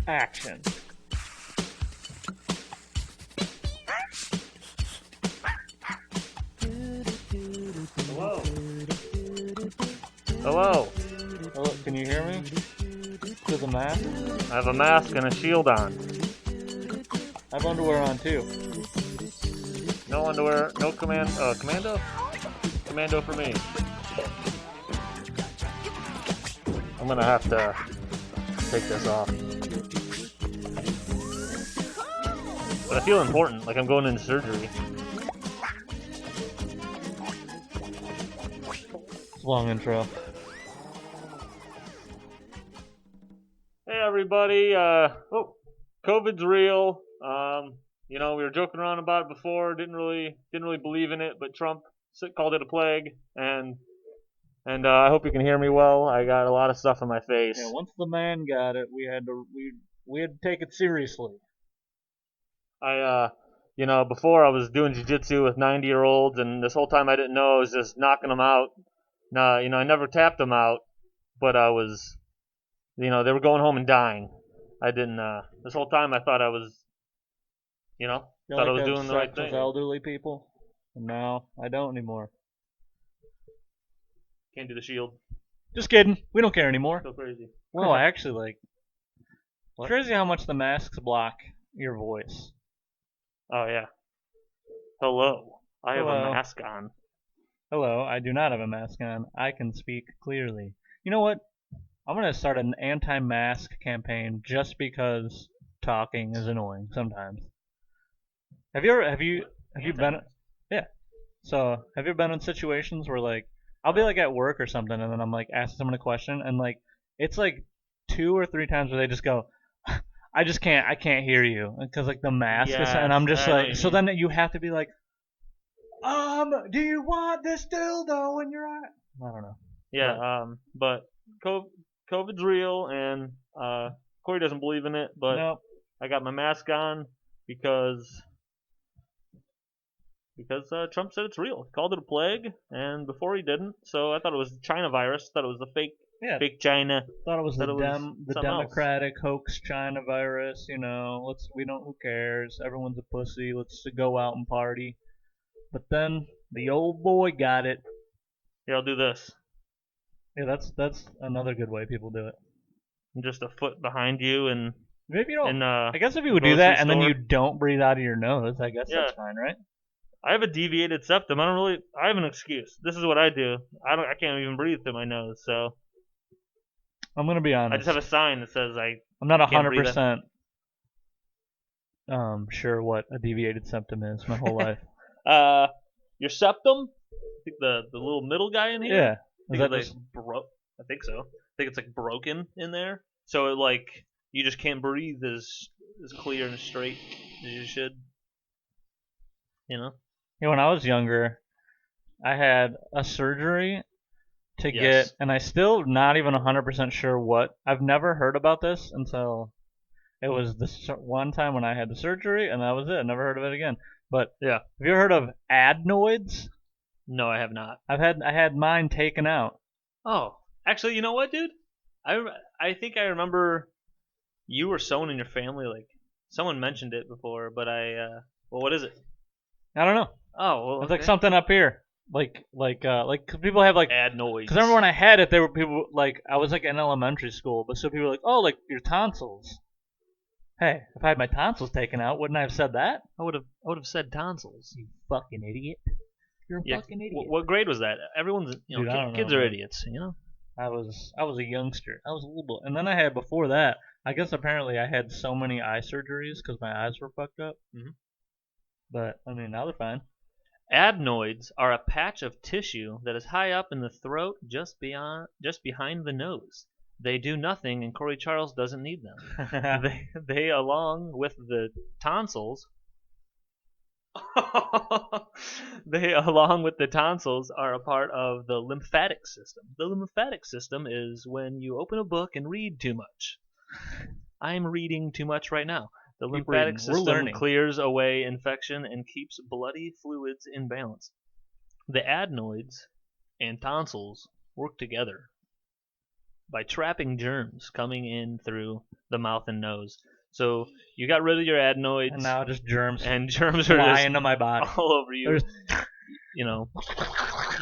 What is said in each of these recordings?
Action. Hello. Hello. Hello, can you hear me? Through the mask? I have a mask and a shield on. I have underwear on too. No underwear, no commando? Commando for me. I'm gonna have to take this off. But I feel important, like I'm going into surgery. It's a long intro. Hey everybody, COVID's real. We were joking around about it before, didn't really believe in it, but Trump called it a plague, and I hope you can hear me well. I got a lot of stuff in my face. Yeah, once the man got it, we had to take it seriously. Before I was doing jiu-jitsu with 90-year-olds, and this whole time I didn't know I was just knocking them out. I never tapped them out, but I was, they were going home and dying. I didn't, this whole time I thought I was, thought I was doing the right sex thing. with elderly people, and now I don't anymore. Can't do the shield. Just kidding. We don't care anymore. So crazy. Well, actually, it's crazy how much the masks block your voice. Oh, yeah. Hello. I have Hello. a mask on. Hello, I do not have a mask on. I can speak clearly. You know what? I'm gonna start an anti-mask campaign just because talking is annoying sometimes. Have you been? Yeah. So have you ever been in situations where like I'll be like at work or something, and then I'm like asking someone a question, and like it's like 2 or 3 times where they just go, I can't hear you because like the mask is, and I'm just like, so then you have to be like, do you want this dildo in your eye? I don't know. Yeah, but COVID's real, and Cory doesn't believe in it, but Nope. I got my mask on because Trump said it's real. He called it a plague, and before he didn't, so I thought it was China virus. Thought it was the fake China. Thought it was the something Democratic hoax China virus. Who cares? Everyone's a pussy. Let's go out and party. But then the old boy got it. Here, I'll do this. Yeah, that's another good way people do it. I'm just a foot behind you, and maybe you don't. in, I guess if you would do that and then you don't breathe out of your nose, I guess that's fine, right? I have a deviated septum. I have an excuse. This is what I do. I can't even breathe through my nose, so I'm gonna be honest. I just have a sign that says I'm not 100% sure what a deviated septum is my whole life. Your septum? I think the little middle guy in here. Yeah. Is that just broke? I think so. I think it's like broken in there, so it like you just can't breathe as clear and straight as you should. Yeah, when I was younger, I had a surgery to get, and I still not even 100% sure what. I've never heard about this until it was this one time when I had the surgery, and that was it. I never heard of it again. But yeah, have you ever heard of adenoids? No, I have not. I had mine taken out. Oh, actually, you know what, dude? I think I remember you were someone in your family, like someone mentioned it before, but well, what is it? I don't know. Oh, well, it's like something up here, like people have like adenoids. Because I remember when I had it, there were people like I was like in elementary school, but so people were like, oh, like your tonsils. Hey, if I had my tonsils taken out, wouldn't I have said that? I would have said tonsils. You fucking idiot. You're a fucking idiot. What grade was that? Everyone's, Dude, kids are idiots, I was a youngster. I was a little bit, and then I had before that. I guess apparently I had so many eye surgeries because my eyes were fucked up. Mm-hmm. But I mean, now they're fine. Adenoids are a patch of tissue that is high up in the throat, just behind the nose. They do nothing, and Cory Charles doesn't need them. they along with the tonsils. They, along with the tonsils, are a part of the lymphatic system. The lymphatic system is when you open a book and read too much. I'm reading too much right now. The lymphatic system clears away infection and keeps bloody fluids in balance. The adenoids and tonsils work together by trapping germs coming in through the mouth and nose. So you got rid of your adenoids, And now just germs and germs are fly just into my body. all over you. You know,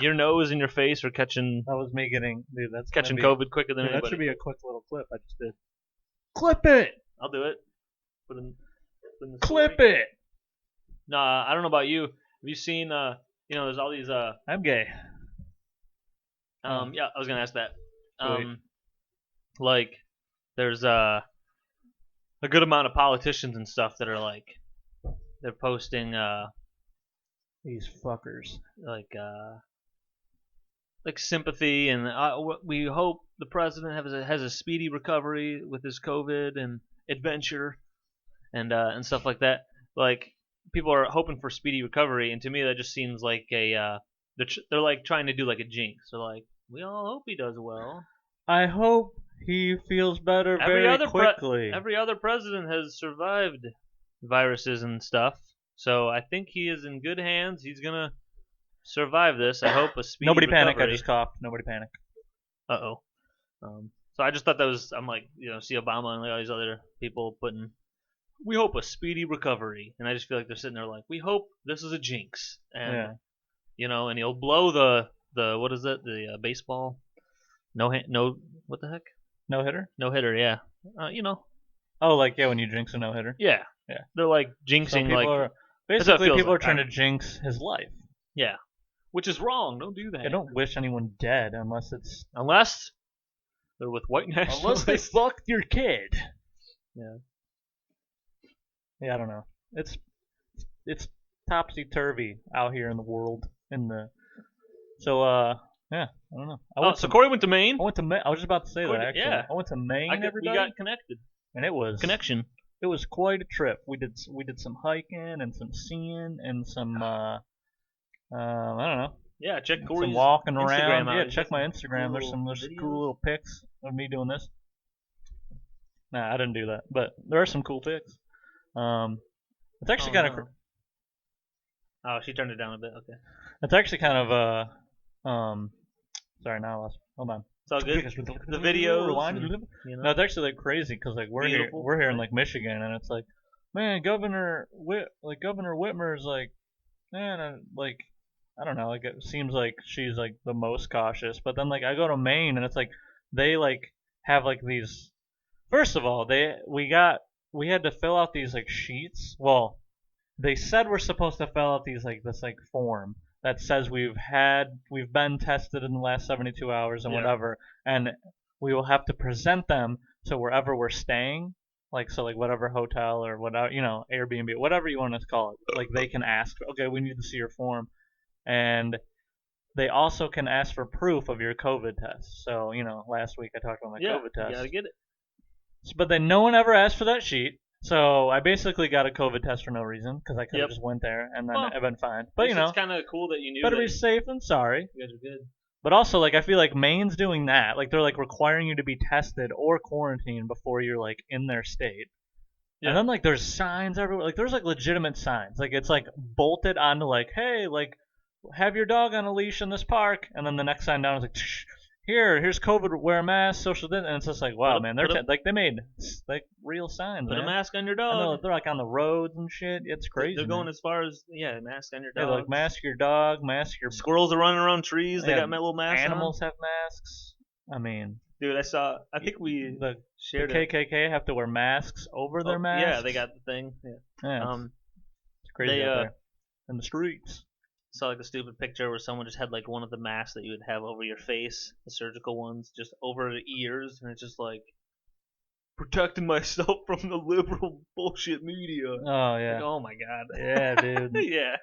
your nose and your face are catching That was me getting, dude. That's catching gonna COVID quicker than Dude, that anybody. should be a quick little clip I just did. Clip it. I'll do it. Put in the Clip story. it. Nah, I don't know about you. Have you seen? There's all these. I'm gay. Yeah, I was gonna ask that. Sweet. Like, there's a good amount of politicians and stuff that are like, they're posting These fuckers. like sympathy, and we hope the president has a speedy recovery with his COVID and adventure and stuff like that. Like, people are hoping for speedy recovery, and to me that just seems like they're like trying to do like a jinx. They're like, we all hope he does well. I hope he feels better very quickly. Every other president has survived viruses and stuff, so I think he is in good hands. He's gonna survive this. I hope a speedy Nobody recovery. panic. I just coughed. Nobody panic. Uh-oh. So I just thought that was, I'm like, see Obama and like all these other people putting, we hope a speedy recovery. And I just feel like they're sitting there like, we hope this is a jinx. And, and he'll blow the what is it? The baseball? What the heck? No hitter? No hitter, yeah. Oh, like, when you jinx a no hitter? Yeah. Yeah. They're like jinxing, basically, people are like. trying to jinx his life. Yeah. Which is wrong. Don't do that. I don't wish anyone dead unless they're with white nationalists. Unless they fucked your kid. Yeah. Yeah, I don't know. It's topsy turvy out here in the world. Yeah, I don't know. So Cory went to Maine. I went to Maine. I was just about to say that. Actually, yeah. I went to Maine. We got connected. And it was connection. It was quite a trip. We did some hiking and some seeing and some I don't know. Yeah, check Cory's some walking Instagram around. out. Yeah, check my Instagram. There's some cool little pics of me doing this. Nah, I didn't do that, but there are some cool pics. It's actually kind of. Oh, she turned it down a bit. Okay. It's actually kind of Sorry, now I lost. Hold on. It's all good. The video. No, it's actually like crazy because like we're here in like Michigan, and it's like, man, Governor Whitmer's like, man, like, I don't know, like it seems like she's like the most cautious, but then like I go to Maine and it's like they like have like these. First of all, we had to fill out these like sheets. Well, they said we're supposed to fill out this form that says we've been tested in the last 72 hours and whatever, and we will have to present them to wherever we're staying, like whatever hotel or whatever, Airbnb, whatever you want to call it. Like they can ask, okay, we need to see your form, and they also can ask for proof of your COVID test. So last week I talked about my COVID test. You gotta get it. But then no one ever asked for that sheet. So I basically got a COVID test for no reason because I could have just went there and then I've been fine. But it's kind of cool that you knew. Better be safe than sorry. You guys are good. But also, like, I feel like Maine's doing that. Like, they're like requiring you to be tested or quarantined before you're like in their state. Yeah. And then like there's signs everywhere. Like there's like legitimate signs. Like it's like bolted onto like, hey, like have your dog on a leash in this park. And then the next sign down is like, here's COVID, wear a mask, social distance, and it's just like, wow, man, they made like real signs. Put a mask on your dog. They're like on the roads and shit. It's crazy. They're going as far as mask on your dog. Yeah, like mask your dog, mask your squirrels are running around trees. They got little masks. Animals have masks. I mean, dude, I think we shared the KKK have to wear masks over their masks. Yeah, they got the thing. Yeah. It's crazy out there in the streets. Saw like a stupid picture where someone just had like one of the masks that you would have over your face, the surgical ones, just over the ears, and it's just like protecting myself from the liberal bullshit media. Oh yeah. Like, oh my god. Yeah, dude. Yeah.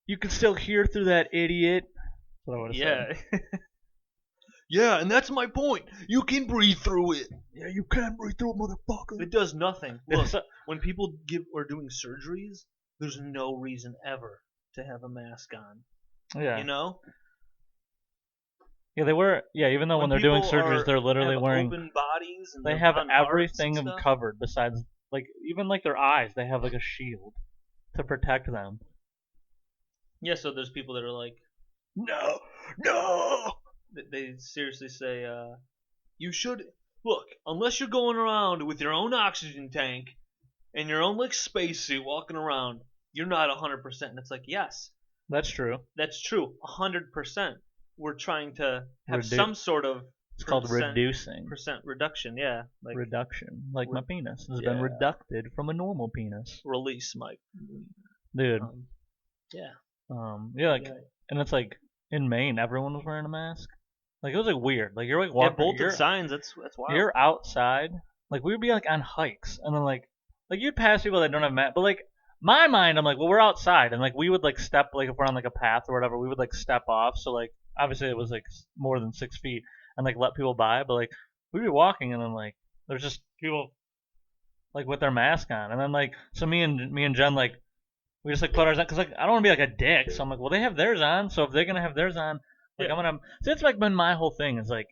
You can still hear through that idiot. That's what I would have said. Yeah, and that's my point. You can breathe through it. Yeah, you can breathe through it, motherfucker. It does nothing. Look, when people are doing surgeries, there's no reason ever to have a mask on. Yeah. Yeah, they wear. Yeah, even though when they're doing surgeries, they're literally wearing open bodies. And they have everything covered besides, like, even like their eyes. They have like a shield to protect them. Yeah, so there's people that are like, no. They seriously say, you should look, unless you're going around with your own oxygen tank and your own like spacesuit walking around, you're not 100%. And it's like, yes, That's true. that's true, 100%. We're trying to have Redu- some sort of It's called reducing. percent reduction. Yeah, like Reduction. Like my penis has yeah. been reducted from a normal penis. release, Mike. Dude. Yeah. Yeah, like, and it's like in Maine, everyone was wearing a mask. Like it was like weird. Like you're like Yeah, walking. bolted signs. That's wild. You're outside. Like we would be like on hikes, and then like you'd pass people that don't have masks. But like my mind, I'm like, well, we're outside, and like we would like step like if we're on like a path or whatever, we would like step off. So like obviously it was like more than 6 feet, and like let people by. But like we'd be walking, and then like there's just people like with their mask on, and then like so me and Jen like we just like put ours on because like I don't want to be like a dick. So I'm like, well, they have theirs on, so if they're gonna have theirs on, like I'm gonna. So it's like been my whole thing is like.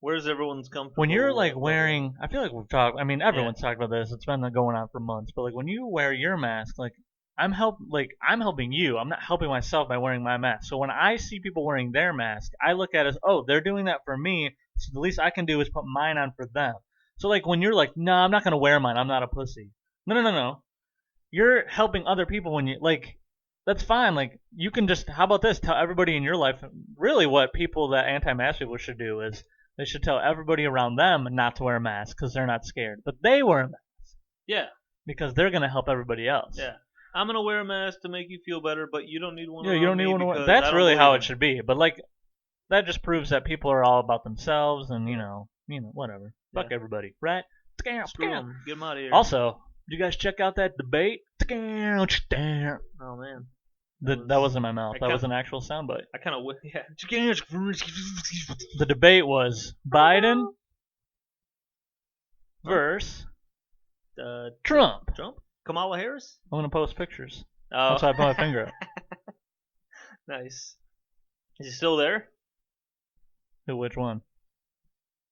Where's everyone's comfortable? When you're like wearing, I feel like we've talked. I mean, everyone's talked about this. It's been going on for months. But like when you wear your mask, like I'm helping you. I'm not helping myself by wearing my mask. So when I see people wearing their mask, I look at it as, oh, they're doing that for me. So the least I can do is put mine on for them. So like when you're like, no, I'm not gonna wear mine. I'm not a pussy. No. You're helping other people when you like. That's fine. Like you can just. How about this? Tell everybody in your life. Really, what people that anti-mask people should do is. They should tell everybody around them not to wear a mask because they're not scared. But they wear a mask. Yeah. Because they're going to help everybody else. Yeah. I'm going to wear a mask to make you feel better, but you don't need one. Yeah, you don't need one to wear. That's really how it should be. But, like, that just proves that people are all about themselves and, you know, whatever. Yeah. Fuck everybody. Right? Screw them. Get them out of here. Also, did you guys check out that debate? Oh, man. That wasn't my mouth. That was an actual soundbite. I kind of yeah. The debate was Biden versus Trump. Kamala Harris? I'm gonna post pictures. Oh. That's why I put my finger up. Nice. Is he still there? Who? Which one?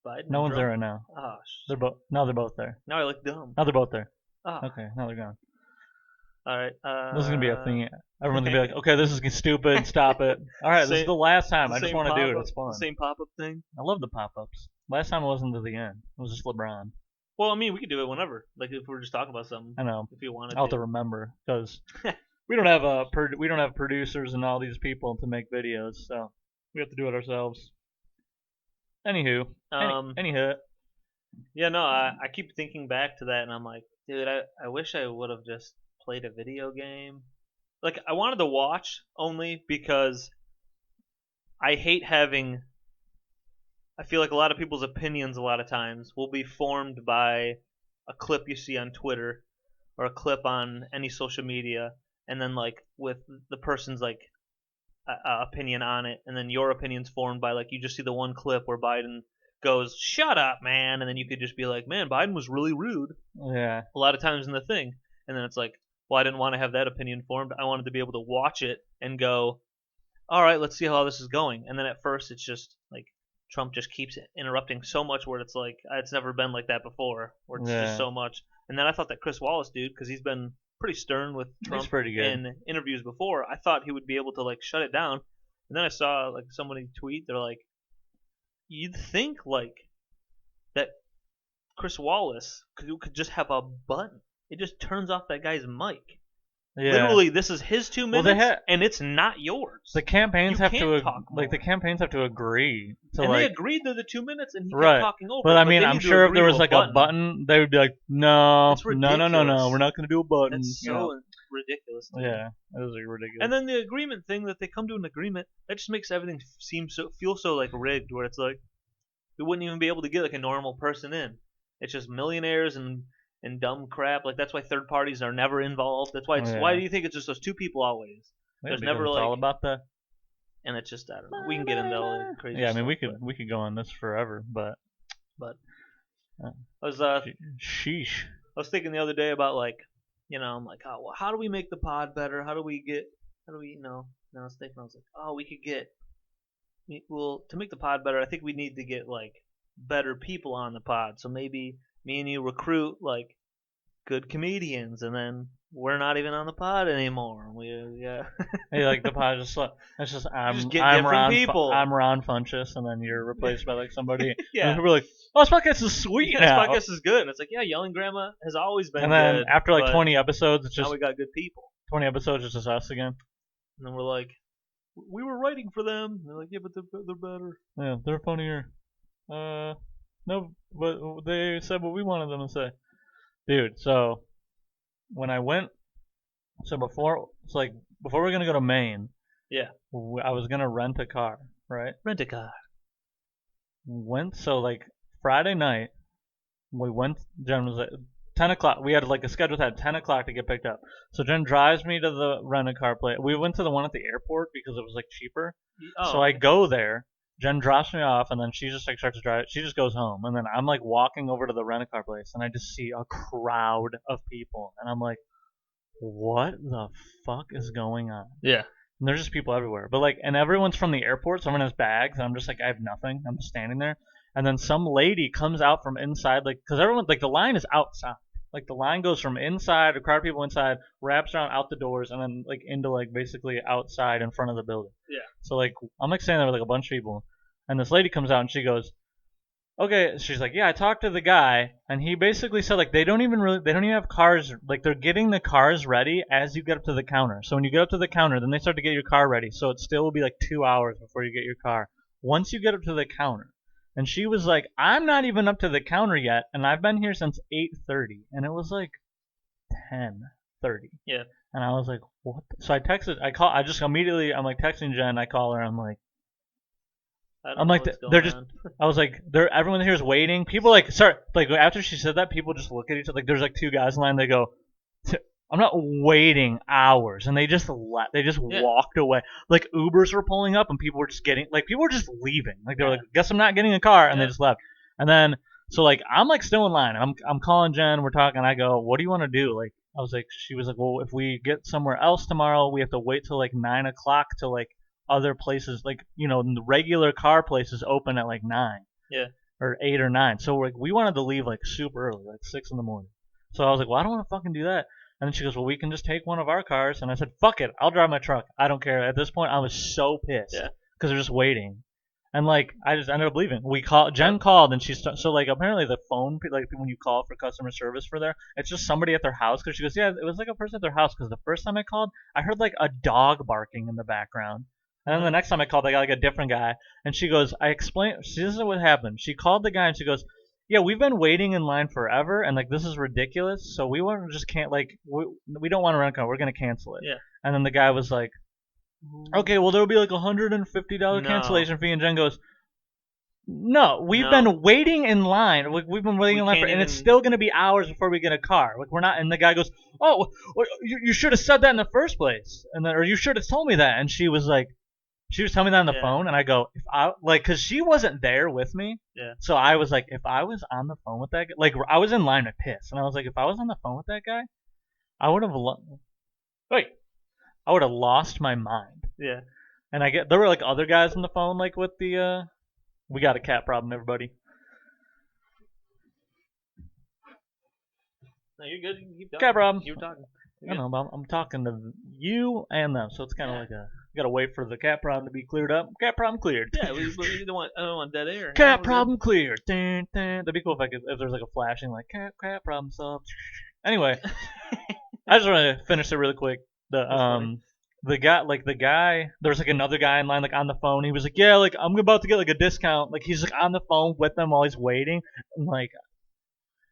Biden. No one's Trump? there right now. Oh, they're both. Now they're both there. Now I look dumb. Now they're both there. Oh. Okay. Now they're gone. All right. This is gonna be a thing. Everyone's gonna be like, okay, this is stupid. Stop it. All right, this is the last time. I just want to do it. It's fun. The same pop-up thing. I love the pop-ups. Last time it wasn't to the end. It was just LeBron. Well, I mean, we could do it whenever. Like if we're just talking about something. I know. If you wanted. I'll have to remember because we don't have producers and all these people to make videos, so we have to do it ourselves. Anywho. Anywho. Yeah, no, I keep thinking back to that, and I'm like, dude, I wish I would have just played a video game. Like, I wanted to watch only because I hate having. I feel like a lot of people's opinions a lot of times will be formed by a clip you see on Twitter or a clip on any social media, and then like with the person's like opinion on it, and then your opinion's formed by like you just see the one clip where Biden goes, "Shut up, man," and then you could just be like, "Man, Biden was really rude." Yeah. A lot of times in the thing, and then it's like, well, I didn't want to have that opinion formed. I wanted to be able to watch it and go, all right, let's see how this is going. And then at first, it's just like Trump just keeps interrupting so much where it's like it's never been like that before, where it's just so much. And then I thought that Chris Wallace dude, because he's been pretty stern with Trump in interviews before, I thought he would be able to like shut it down. And then I saw like somebody tweet, they're like, you'd think like that Chris Wallace could just have a button. It just turns off that guy's mic. Yeah. Literally, this is his 2 minutes, and it's not yours. The campaigns have to the campaigns have to agree. And they agreed to the 2 minutes, and he kept talking over. But I mean, I'm sure if there was like a button, they would be like, no, we're not going to do a button. That's so ridiculous. Yeah, it is ridiculous. And then the agreement thing that they come to an agreement that just makes everything feel so like rigged, where it's like we wouldn't even be able to get like a normal person in. It's just millionaires and dumb crap. Like that's why third parties are never involved. That's why why do you think it's just those two people always? There's never like all about that. And it's just I don't know. We can get into all the crazy. Yeah, I mean we could go on this forever, but I was sheesh. I was thinking the other day about like I'm like, oh well, how do we make the pod better? How do we And I was thinking, I was like, oh, we could get to make the pod better. I think we need to get like better people on the pod. So maybe me and you recruit like good comedians, and then we're not even on the pod anymore. Yeah. Hey, like the pod just it's just just get I'm different Ron people. I'm Ron Funchess, and then you're replaced by like somebody. And Yeah. then people are like, oh, this podcast is sweet This now. podcast is good. And it's like, yeah, Yelling Grandma has always been And then good. after like but 20 episodes, it's now just we got good people. 20 episodes, it's just us again. And then we're like, we were writing for them. And they're like, yeah, but they're better. Yeah, they're funnier. No, but they said what we wanted them to say. Dude, so when I went, before we're gonna go to Maine, Yeah. I was gonna rent a car, right? Rent a car. Like Friday night, we went. Jen was at 10 o'clock. We had like a schedule at 10 o'clock to get picked up. So Jen drives me to the rent a car place. We went to the one at the airport because it was like cheaper. Oh, So I go there. Jen drops me off, and then she just like starts to drive. She just goes home, and then I'm like walking over to the rent a car place, and I just see a crowd of people, and I'm like, what the fuck is going on? Yeah. And there's just people everywhere. But like, and everyone's from the airport. Someone has bags. And I'm just like, I have nothing. I'm just standing there. And then some lady comes out from inside, like, because everyone, like, the line is outside. Like, the line goes from inside, a crowd of people inside, wraps around out the doors, and then, like, into, like, basically outside in front of the building. Yeah. So, like, I'm, like, standing there with, like, a bunch of people. And this lady comes out and she goes, okay, she's like, yeah, I talked to the guy, and he basically said, like, they don't even have cars, like, they're getting the cars ready as you get up to the counter. So when you get up to the counter, then they start to get your car ready. So it still will be, like, 2 hours before you get your car. Once you get up to the counter, and she was like, I'm not even up to the counter yet, and I've been here since 8:30, and it was, like, 10:30. Yeah. And I was like, what? So I texted, I'm, like, texting Jen, I call her, I'm like, they're just. I was like, everyone here is waiting. People like start like after she said that, people just look at each other. Like there's like two guys in line. They go, I'm not waiting hours, and they just walked away. Like Ubers were pulling up, and people were just people were just leaving. Like they were like, guess I'm not getting a car, and they just left. And then so like I'm like still in line. I'm calling Jen. We're talking. I go, what do you want to do? Like I was like, she was like, well, if we get somewhere else tomorrow, we have to wait till like 9 o'clock to like other places, like, you know, the regular car places open at like 9. Yeah. Or 8 or 9. So like we wanted to leave like super early, like 6 in the morning. So I was like, well, I don't want to fucking do that. And then she goes, well, we can just take one of our cars. And I said, fuck it, I'll drive my truck. I don't care. At this point, I was so pissed because they're just waiting. And like I just ended up leaving. Jen called, and so like apparently the phone, like when you call for customer service for there, it's just somebody at their house. Because she goes, yeah, it was like a person at their house. Because the first time I called, I heard like a dog barking in the background. And then the next time I called, I got like a different guy. And she goes, this is what happened. She called the guy and she goes, yeah, we've been waiting in line forever, and like this is ridiculous. So we want to just can't we don't want to rent a car. We're gonna cancel it. Yeah. And then the guy was like, okay, well there'll be like $150 cancellation fee. And Jen goes, no, we've been waiting in line. We've been waiting in line and it's still gonna be hours before we get a car. Like we're not. And the guy goes, oh, well, you should have said that in the first place, and then or you should have told me that. And she was like. She was telling me that on the phone, and I go, because she wasn't there with me. Yeah. So I was like, if I was on the phone with that guy, like I was in line to piss, and I was like, if I was on the phone with that guy, I would have lost my mind. Yeah. And there were like other guys on the phone, like with the, we got a cat problem, everybody. No, you're good. You can keep talking. Cat problem. You were talking. I don't know, I'm talking to you and them, so it's kind of like you gotta wait for the cat problem to be cleared up. Cat problem cleared. Yeah, we don't want dead air. Cat problem cleared. Dun, dun. That'd be cool if there's like a flashing like cat problem solved. Anyway, I just want to finish it really quick. The guy, there's like another guy in line like on the phone. He was like, yeah, like I'm about to get like a discount. Like he's like on the phone with them while he's waiting. And like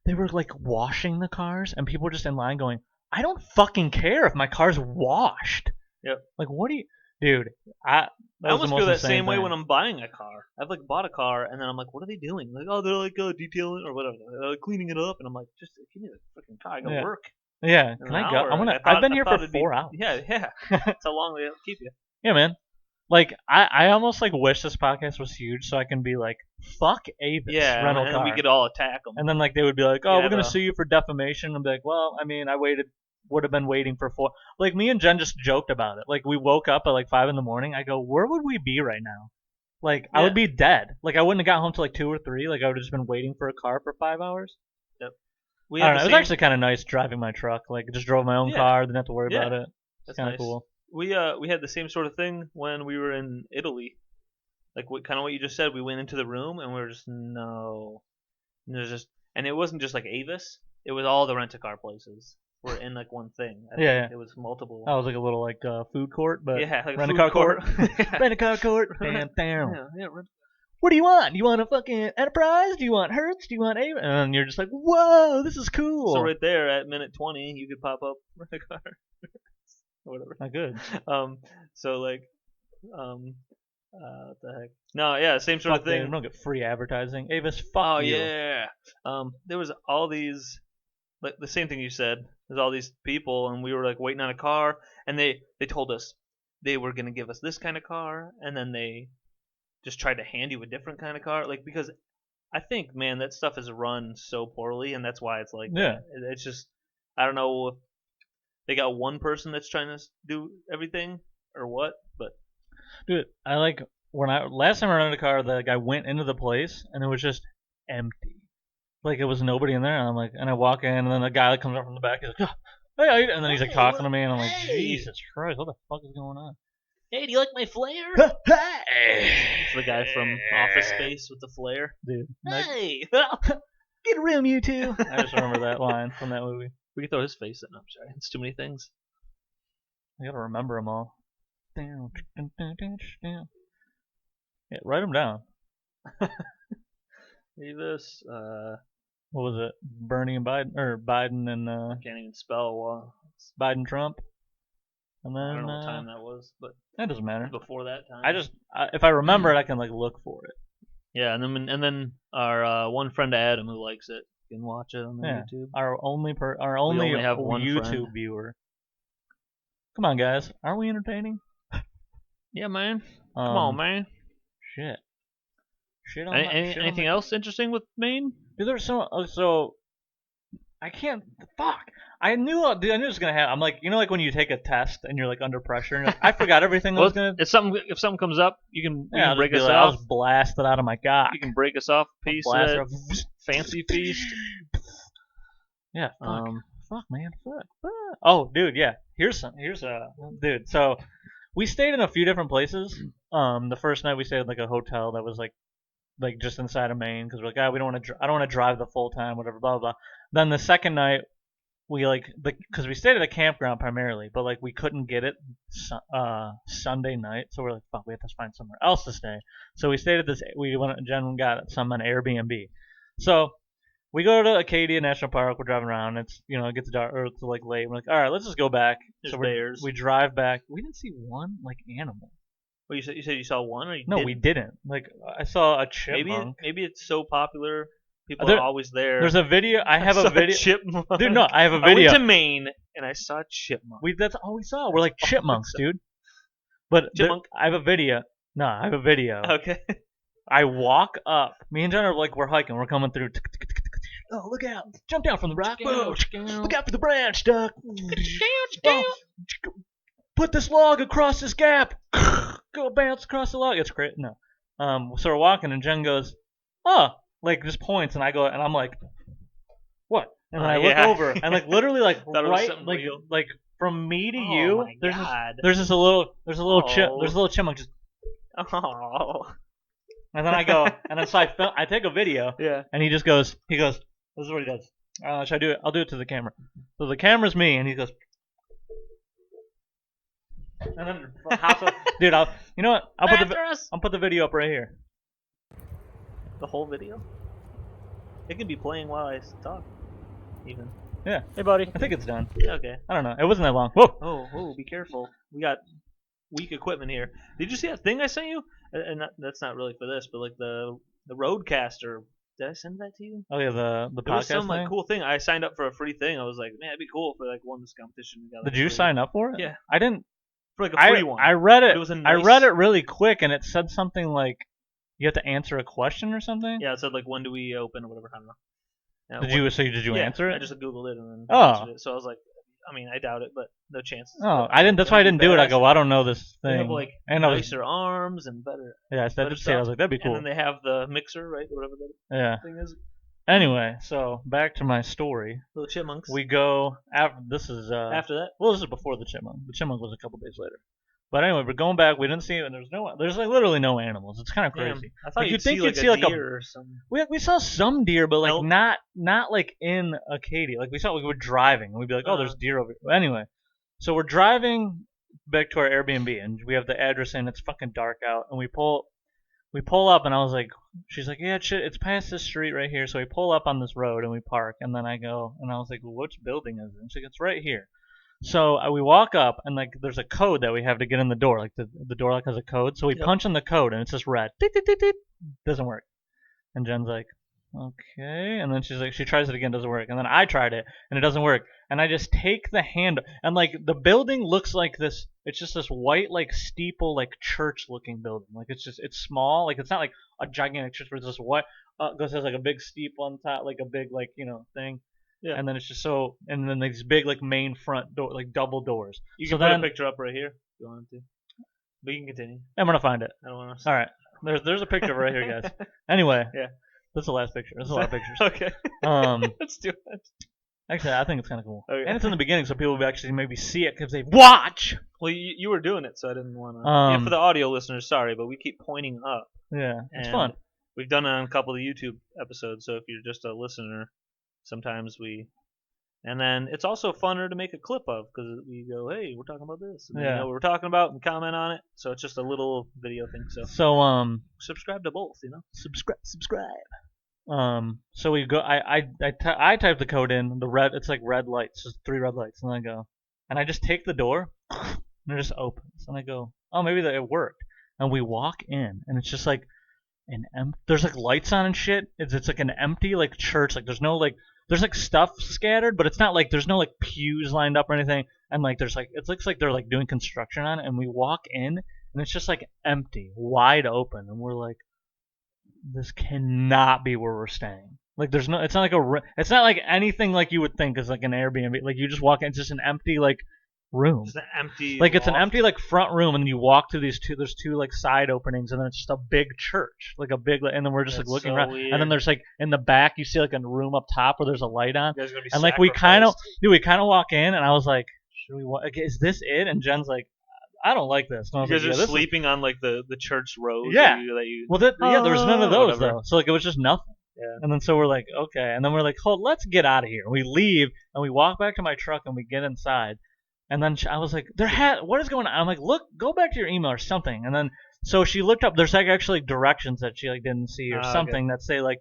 they were like washing the cars, and people were just in line going, I don't fucking care if my car's washed. Yep. Like, what do you... Dude, I almost feel that same way when I'm buying a car. I've, like, bought a car, and then I'm like, what are they doing? Like, oh, they're, like, detailing or whatever. Cleaning it up. And I'm like, just give me the freaking car. I gotta work. Yeah. Can I go? I've been here for 4 hours. Yeah. That's how long they keep you. Yeah, man. Like, I almost, like, wish this podcast was huge so I can be like, fuck Avis rental car. And we could all attack them. And then, like, they would be like, oh, we're going to sue you for defamation. And be like, well, I mean, would have been waiting for 4. Like, me and Jen just joked about it. Like, we woke up at, like, 5 in the morning. I go, where would we be right now? Like, I would be dead. Like, I wouldn't have got home till, like, 2 or 3. Like, I would have just been waiting for a car for 5 hours. Yep. we I had don't know. the It was same. actually kind of nice driving my truck. Like, just drove my own Yeah. car, didn't have to worry Yeah. about it. That's Kind of nice. cool. We had the same sort of thing when we were in Italy. Like kind of what you just said. We went into the room and we were just no. And there's just and it wasn't just like Avis. It was all the rent-a-car places were in like one thing. I Yeah, think it was multiple. That was like a little like food court, but Yeah, like a rent a food car court. Yeah. Rent a car court. Damn. Yeah. What do you want? Do you want a fucking Enterprise? Do you want Hertz? Do you want A? And you're just like, whoa, this is cool. So right there at minute 20, you could pop up rent-a-car. Or whatever. Not good. So like, what the heck? No, yeah, same sort of thing. We don't get free advertising. Avis, fuck Oh you. yeah. There was all these, like the same thing you said. There's all these people, and we were like waiting on a car, and they told us they were gonna give us this kind of car, and then they just tried to hand you a different kind of car, like because I think man that stuff is run so poorly, and that's why it's like Yeah. it's just I don't know if they got one person that's trying to do everything or what, but Dude, I like when last time I rented a car, the guy went into the place and it was just empty. Like it was nobody in there. And I'm like, and I walk in, and then the guy that comes up from the back is like, oh, hey, and then he's like talking to me, and I'm like, Jesus Christ, what the fuck is going on? hey, do you like my flare? Hey, It's the guy from Office Space with the flare. dude, Hey, get a room, you two. I just remember that line from that movie. we can throw his face in. I'm sorry, it's too many things. I gotta remember them all. Yeah, write them down. Davis, What was it? Bernie and Biden, or Biden and can't even spell. Biden Trump. And then I don't know what time that was, but that doesn't matter. before that time. If I remember it, I can like look for it. Yeah, and then our one friend Adam who likes it can watch it on the Yeah. YouTube. Our only only have one YouTube friend. viewer. Come on, guys, aren't we entertaining? Yeah, man. Come on, man. Shit. Shit on Anything else interesting with Maine? Dude, there's so I can't. Fuck. I knew it was gonna happen. I'm like, you know, like when you take a test and you're like under pressure. And I forgot everything. I was gonna. If something comes up, you can break us I'll off. just blast it out of my cock. You can break us off a piece of Blast that it fancy feast. Yeah. Fuck, man. Fuck. Oh, dude. Yeah. Here's dude. So we stayed in a few different places. The first night we stayed at like a hotel that was like just inside of Maine because we're like, we don't want to. I don't want to drive the full time, whatever. Blah blah. Then the second night we because we stayed at a campground primarily, but like we couldn't get it Sunday night, so we're like, fuck, we have to find somewhere else to stay. So we stayed at this. Jen got some on Airbnb. So we go to Acadia National Park. We're driving around. It's it gets dark or it's like late. We're like, all right, let's just go back. There's so bears. We drive back. We didn't see one like animal. Well, you said you saw one, or No, we didn't. Like I saw a chipmunk. Maybe it's so popular, people are always there. There's a video. I have a video. Chipmunk. Dude, no, I have a I video. went to Maine and I saw a chipmunk. That's all we saw. We're like chipmunks, dude. But Chipmunk. I have a video. No, I have a video. Okay. I walk up. Me and John are like, we're hiking. We're coming through. Oh, look out. Jump down from the rock. Whoa. Look out for the branch, Duck. Oh, put this log across this gap. Go bounce across the log. It's great. No. So we're walking, and Jen goes, oh, like just points, and I go, and I'm like, what? And then I look over, and like literally like right, like from me to you, there's a little chipmunk just. Oh. And then I go, and then so I take a video, Yeah. and he goes, this is what he does. Should I do it? I'll do it to the camera. So the camera's me, and he goes, and then dude, you know what? I'll put the video up right here. The whole video? It can be playing while I talk, even. Yeah. Hey, buddy. I think it's done. Okay. I don't know. It wasn't that long. Whoa. Oh, be careful. We got weak equipment here. Did you see that thing I sent you? And that's not really for this, but like the Roadcaster. Did I send that to you? Oh yeah, the There was podcast some thing? like cool thing. I signed up for a free thing. I was like, man, it'd be cool if I like won this competition. Did you sign up for it? Yeah. I didn't. For like a free one. I read it. It was a I nice- read it really quick, and it said something like you have to answer a question or something. Yeah, it said like when do we open or whatever. I don't know. Yeah, Did you answer it? I just googled it and then Oh. answered it. So I was like, I mean, I doubt it, but no chances. Oh, I didn't. That's why I didn't do it. I go, I don't know this They thing. have like and I was, nicer arms and better. yeah, I said better to say, I was like, that'd be cool. And then they have the mixer, right? Whatever that Yeah. thing is. Anyway, so back to my story. Little chipmunks. We go after this is After that, well, this is before the chipmunk. The chipmunk was a couple days later. But anyway, we're going back. We didn't see it, and there's like literally no animals. It's kind of yeah, crazy. I thought Like, you'd see like a deer or something. We saw some deer, but like Elk. not like in Acadia. Like we were driving, and we'd be like, oh, there's Uh-huh. deer over here. Anyway, so we're driving back to our Airbnb, and we have the address in. It's fucking dark out, and we pull up, and I was like, she's like, yeah, it's past this street right here. So we pull up on this road, and we park, and then I go, and I was like, well, which building is it? And she's like, it's right here. So we walk up, and like there's a code that we have to get in the door. Like the door lock has a code. So we Yep. punch in the code, and it's just red. Tick, tick, tick, tick. Doesn't work. And Jen's like, okay. And then she's like, she tries it again, doesn't work. And then I tried it, and it doesn't work. And I just take the handle, and like the building looks like this. It's just this white like steeple like church looking building. Like it's small. Like it's not like a gigantic church, but it's just white. Goes has like a big steeple on top, like a big like thing. Yeah. And then it's just and then these big like main front door, like double doors. You So can put then a picture up right here if you wanted to. But you can continue. I'm gonna find it. I don't want to. All right, there's a picture right here, guys. Anyway, Yeah. That's the last picture. There's a lot of pictures. Okay. Um, Let's do it. actually, I think it's kind of cool, Okay. and it's in the beginning, so people will actually maybe see it because they watch. Well, you were doing it, so I didn't want to. Um, for the audio listeners, sorry, but we keep pointing up. Yeah, it's And fun. We've done it on a couple of YouTube episodes, so if you're just a listener, sometimes and then it's also funner to make a clip of because we go, hey, we're talking about this. And then Yeah. you know what we're talking about and comment on it. So it's just a little video thing. So So subscribe to both, subscribe. So we go. I type the code in the red. It's like red lights, just 3 red lights, and I go, and I just take the door, and it just opens, and I go, oh, maybe that it worked, and we walk in, and it's just like there's like lights on and shit. It's like an empty like church. Like there's no like there's like stuff scattered, but it's not like there's no like pews lined up or anything. And like there's like it looks like they're like doing construction on it. And we walk in, and it's just like empty, wide open, and we're like, this cannot be where we're staying. Like there's no, it's not like it's not like anything like you would think is like an Airbnb. Like you just walk in, it's just an empty like room. It's an empty. Like it's an loft. empty like front room, and then you walk through there's two like side openings, and then it's just a big church, like a big, and then we're just like That's looking so around, weird. and then there's like in the back you see like a room up top where there's a light on, You guys are gonna be and like we kind of sacrificed. walk in, and I was like, should we walk? Is this it? And Jen's like, I don't like this. And I You was guys like, are this is- sleeping on like the church rows. Yeah. That you. Well, yeah, there was none of those whatever. though, so like it was just nothing. Yeah. And then so we're like, okay, and then we're like, hold, let's get out of here. We leave, and we walk back to my truck, and we get inside. And then I was like, what is going on? I'm like, look, go back to your email or something. And then so she looked up. There's like actually directions that she like didn't see or Okay. something that say like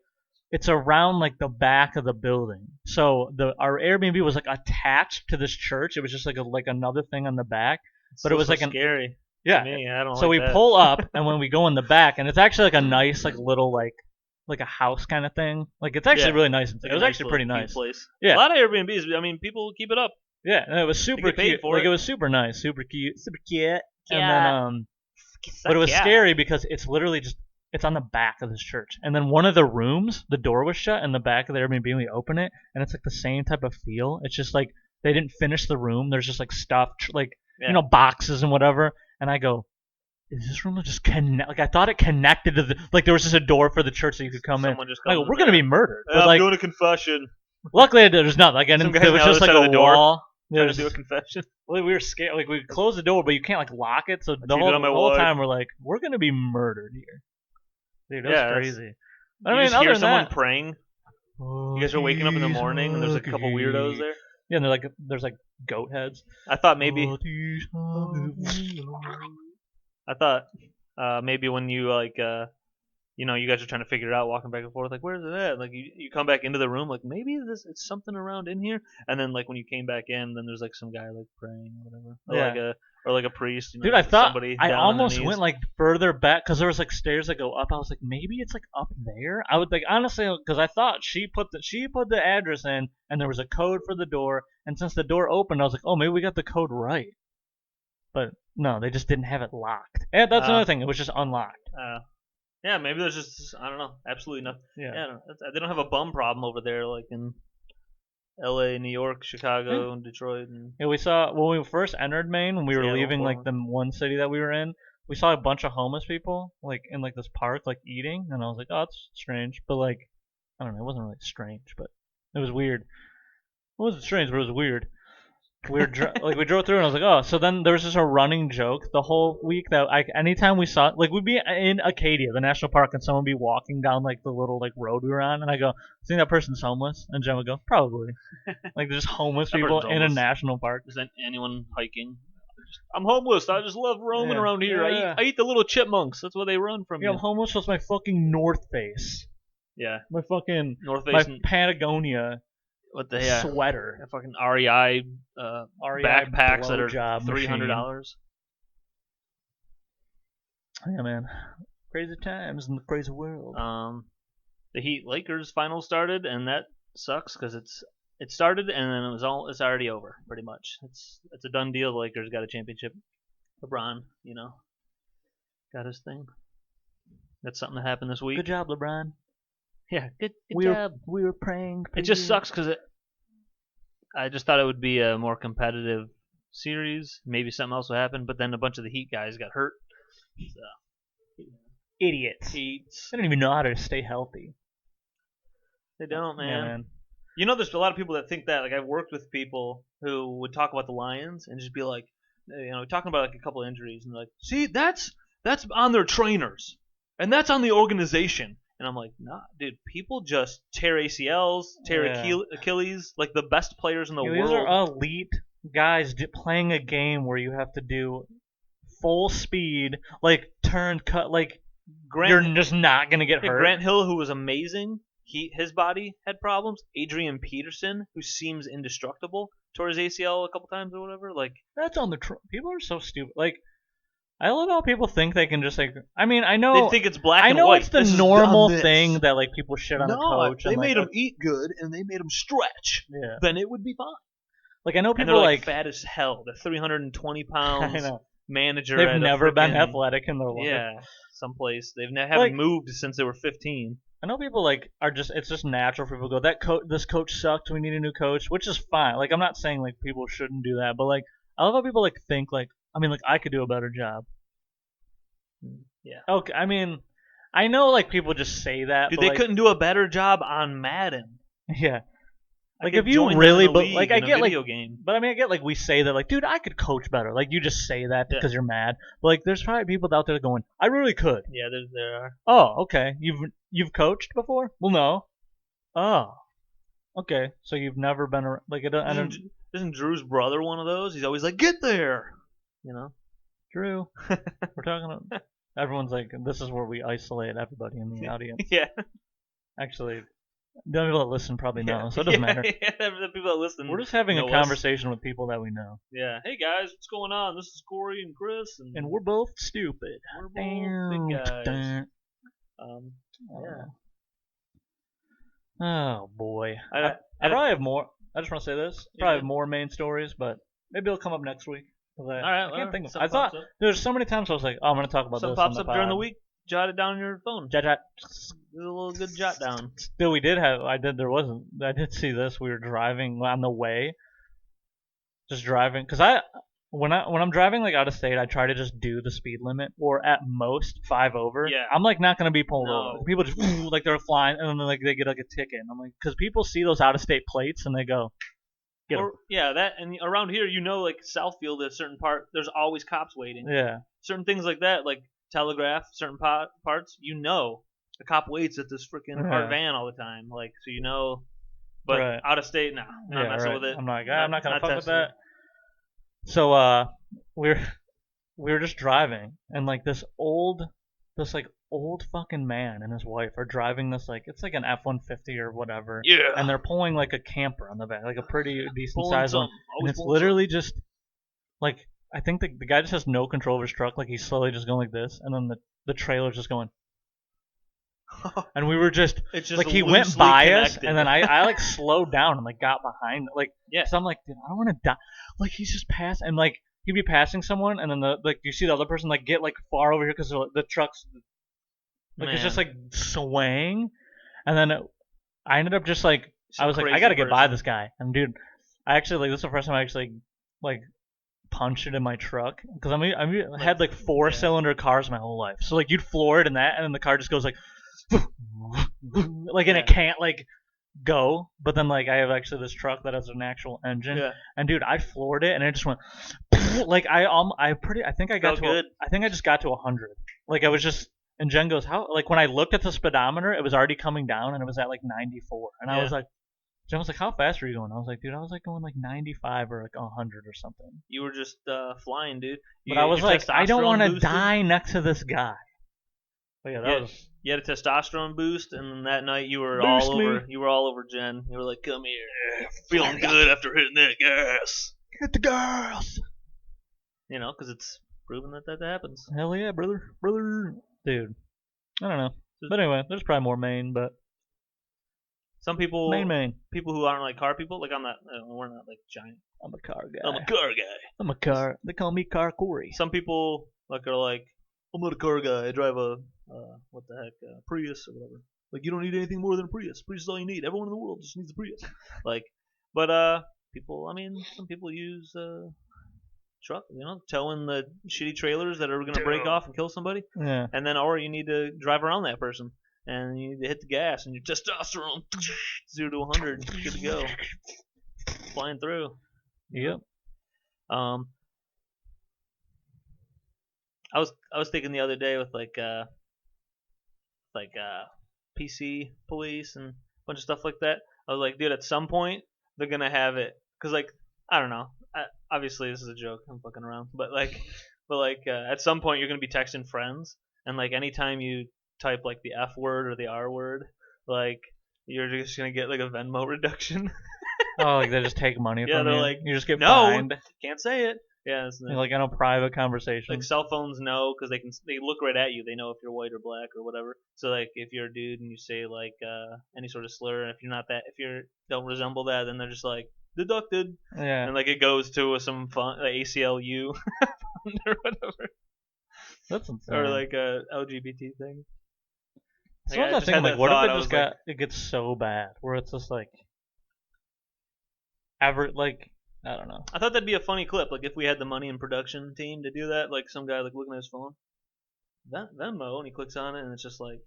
it's around like the back of the building. So our Airbnb was like attached to this church. It was just like another thing on the back. But it was so like scary. yeah. To me, I don't So like we that. pull up, and when we go in the back, and it's actually like a nice like little like a house kind of thing. Like it's actually Yeah. really nice. It's like It was a actually pretty little cute nice. Place. Yeah. A lot of Airbnbs. I mean, people keep it up. Yeah, and it was super get paid cute. for Like it. it was super nice, super cute, super cute. And Yeah. then but it was scary because it's literally just it's on the back of this church. And then one of the rooms, the door was shut in the back of the Airbnb. We open it, and it's like the same type of feel. It's just like they didn't finish the room. There's just like stuff like Yeah. boxes and whatever. And I go, is this room just connect? Like I thought it connected to like there was just a door for the church that you could come Someone in. just I comes go, we're in gonna there. be murdered. Yeah, But I'm like, doing a confession. luckily there's nothing. Like, and Some it guys was on the just other like side a of the door. wall. Trying There's- to do a confession. Well, we were scared. Like we closed the door, but you can't like lock it. So the cheated whole, on my the whole wife. time we're like, we're gonna be murdered here. Dude, it was Yeah, that's- crazy. You just other hear than someone that, praying. You guys are waking up in the morning, and there's a couple weirdos there. Yeah, and they're like there's like goat heads. I thought maybe. I thought maybe when you like you guys are trying to figure it out, walking back and forth, like where's it at? Like you come back into the room, like maybe it's something around in here, and then like when you came back in, then there's like some guy like praying or whatever, or like a priest. Dude, I thought somebody I down on their almost knees. went like further back because there was like stairs that go up. I was like, maybe it's like up there. I would like honestly because I thought she put the address in and there was a code for the door, and since the door opened, I was like, oh, maybe we got the code right. But no, they just didn't have it locked. And that's another thing; it was just unlocked. Yeah, maybe there's just I don't know, absolutely nothing. Yeah. Yeah, they don't have a bum problem over there like in L.A., New York, Chicago, and Detroit. And Yeah, we saw when we first entered Maine when we were Seattle, leaving like Portland. the one city that we were in. We saw a bunch of homeless people like in like this park like eating, and I was like, oh, that's strange. But like I don't know. It wasn't really strange, but it was weird. It wasn't strange, but it was weird. We we drove through, and I was like, oh. So then there was just a running joke the whole week that anytime we saw, like, we'd be in Acadia, the national park, and someone would be walking down like the little like road we were on, and I go, think that person's homeless? And Jen would go, probably. Like, there's homeless people in a national park. Isn't anyone hiking? I'm homeless. I just love roaming around here. Yeah. I eat the little chipmunks. That's where they run from. Yeah, I'm homeless was my fucking North Face. Yeah. My fucking North Face. My Patagonia. What the sweater? Fucking REI backpacks that are $300. Yeah, man. Crazy times in the crazy world. The Heat Lakers final started, and that sucks because it started and then it's already over pretty much. It's a done deal. The Lakers got a championship. LeBron, got his thing. That's something that happened this week. Good job, LeBron. Yeah, good job. We were praying. It just sucks because I just thought it would be a more competitive series. Maybe something else would happen, but then a bunch of the Heat guys got hurt. So, idiots. They don't even know how to stay healthy. They don't, man. Yeah, man. There's a lot of people that think that. Like, I've worked with people who would talk about the Lions and just be like, talking about like a couple of injuries, and they're like, see, that's on their trainers, and that's on the organization. And I'm like, nah, dude, people just tear ACLs, tear Achilles, like the best players in the world. These are elite guys playing a game where you have to do full speed, like turn, cut, like you're just not going to get hurt. Grant Hill, who was amazing, his body had problems. Adrian Peterson, who seems indestructible, tore his ACL a couple times or whatever. Like, that's on the people are so stupid. Like, I love how people think they can just like. I mean, I know they think it's black and white. I know it's the normal thing that like people shit on a coach. They made him eat good and they made him stretch. Yeah. Then it would be fine. Like, I know people and they're like fat as hell. They're 320 pounds. I know. Manager. They've never been athletic in their life. Yeah, someplace they haven't moved since they were 15. I know people like are just. It's just natural for people to go, this coach sucked. We need a new coach, which is fine. Like, I'm not saying like people shouldn't do that, but like I love how people like think like. I mean, like, I could do a better job. Yeah. Okay. I mean, I know like people just say that. Dude, but, they like, couldn't do a better job on Madden. Yeah. Like, if you really, like, I get like, game. But I mean, I get like we say that like, dude, I could coach better. Like, you just say that because you're mad. But like, there's probably people out there going, I really could. Yeah, there are. Oh, okay. You've coached before? Well, no. Oh. Okay. So you've never been like Isn't Drew's brother one of those? He's always like, get there. Drew. We're talking about. Everyone's like, this is where we isolate everybody in the audience. Yeah. Actually, the people that listen probably know, so it doesn't matter. Yeah, the people that listen. We're just having a conversation with people that we know. Yeah. Hey guys, what's going on? This is Cory and Chris, and we're both stupid. We're both big guys. Yeah. Oh boy. I probably have more. I just want to say this. Probably have more main stories, but maybe it'll come up next week. All right. I can't think of. I thought there's so many times I was like, oh, I'm gonna talk about this. Something pops up during the week. Jot it down on your phone. Jot. Do a little good jot down. Still, we did have. I did see this. We were driving on the way. Just driving, cause when I'm driving like out of state, I try to just do the speed limit or at most 5 over. Yeah. I'm like not gonna be pulled over. People just like they're flying and then like they get like a ticket. And I'm like, cause people see those out of state plates and they go. That and around here, like Southfield, at a certain part, there's always cops waiting. Yeah. Certain things like that, like Telegraph, certain parts, the cop waits at this freaking art van all the time, like so But out of state, not messing with it. I'm not gonna fuck with that. So we were just driving and like this old fucking man and his wife are driving this like it's like an F-150 or whatever. Yeah. And they're pulling like a camper on the back, like a pretty decent size one. And it's literally just like I think the guy just has no control of his truck, like he's slowly just going like this, and then the trailer's just going. And we were just like he went by us, and then I like slowed down and like got behind like So I'm like, dude, I don't want to die. Like he's just passing, and like he'd be passing someone, and then you see the other person like get like far over here because the truck's like it's just like swaying, and then I ended up just like I was like I gotta get by this guy, and dude, I actually like this is the first time I actually like punched it in my truck because I had like 4-cylinder cars my whole life, so like you'd floor it in that, and then the car just goes like. like, and Yeah. it can't like go. But then like I have actually this truck that has an actual engine, Yeah. and dude, I floored it, and it just went like I think I got Felt to good. I think I just got to 100. Like I was just. And Jen goes, how? Like when I looked at the speedometer, it was already coming down, and it was at like 94. And I was Yeah. like, Jen was like, how fast were you going? I was like, dude, I was like going like 95 or like 100 or something. You were just flying, dude. But I was your like, I don't testosterone want to boosted. die next to this guy. But yeah, that Yeah. was You had a testosterone boost, and then that night you were Boost all me. over. You were all over Jen. You were like, "Come here, feeling good after hitting that gas." get the girls. You know, because it's proven that happens. Hell yeah, brother, dude. I don't know. But anyway, there's probably more Maine, but Some people, Maine. people who aren't like car people, like I'm not. We're not like giant. I'm a car guy. I'm a car guy. I'm a car. They call me Car Cory. Some people like are like, I'm not a car guy. I drive a what the heck, Prius or whatever. Like you don't need anything more than a Prius. Prius is all you need. Everyone in the world just needs a Prius. Like, but people. I mean, some people use truck. You know, towing the shitty trailers that are gonna break off and kill somebody. Yeah. And then, or you need to drive around that person. And you need to hit the gas, and your testosterone 0 to 100, good to go, flying through. Yep. I was thinking the other day with like PC police and a bunch of stuff like that. I was like, dude, at some point they're gonna have it, cause like I don't know. Obviously this is a joke. I'm fucking around, but at some point you're gonna be texting friends, and like anytime you type like the F word or the R word, like you're just gonna get like a Venmo reduction. Oh, like they just take money Yeah, from they're you. like, You just get no, fined. can't say it. Yeah, it's You're like in a private conversation. like cell phones know because they look right at you. They know if you're white or black or whatever. So like if you're a dude and you say like any sort of slur, and if you're not that, if you don't resemble that, then they're just like deducted, Yeah. and like it goes to some fun ACLU or whatever, That's insane. or like a LGBT thing. So Like, I I was just had thinking, like, that what if thought, it I just was got like, it gets so bad where it's just like like I don't know. I thought that'd be a funny clip, like if we had the money and production team to do that, like some guy like looking at his phone, Venmo, and he clicks on it, and it's just like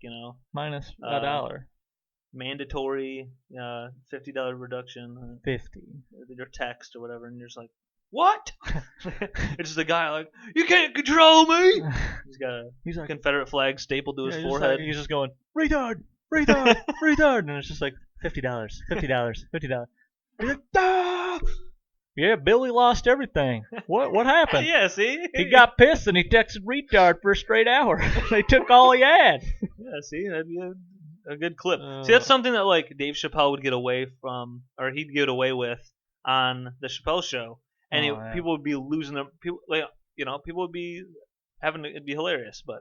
Minus a dollar. mandatory $50 reduction, 50. your text or whatever, and you're just like, what? It's just a guy like, you can't control me. He's got a Confederate flag stapled to his forehead. He's just going retard, retard, and it's just like $50, $50. He's like, ah! Yeah, Billy lost everything. What happened? Yeah, see? He got pissed and he texted retard for a straight hour. They took all he had. Yeah, see, that'd be a good clip. See, that's something that like Dave Chappelle would get away from, or he'd get away with on the Chappelle show, and yeah. people would be losing their people. Like, people would be having it'd be hilarious, but